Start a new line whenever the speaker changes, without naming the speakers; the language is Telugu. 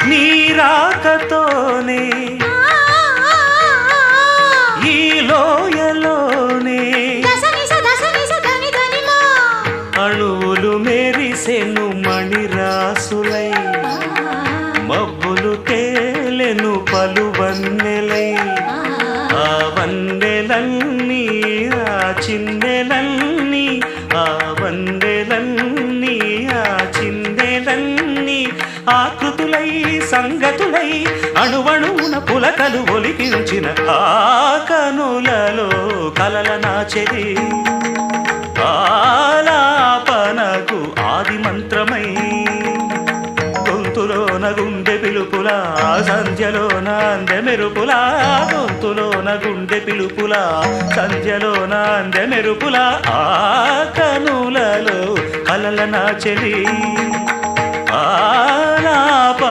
నీ రాకతోనే ఈ లోయలోనే అణువులు మెరిసెను మణిరాసులై మబ్బులు తేలెను పలువన్నెలై ఆ వన్నెలన్నీ ఆ చిన్నెలన్నీ ఆ వన్నెలన్నీ ఆ చిన్నెలన్నీ ఆకృతులై సంగతులై అణువణువున పులకలు ఒలికించిన ఆ కనులలో కలల నాచెది ఆలాపనకు ఆది మంత్రమై గొంతులోన గుండె పిలుపులా సంధ్యలోన అందె మెరుపులా గొంతులోన గుండె పిలుపులా సంధ్యలోన అందె మెరుపులా ఆ కనులలో కలల నాచెలి ఆలా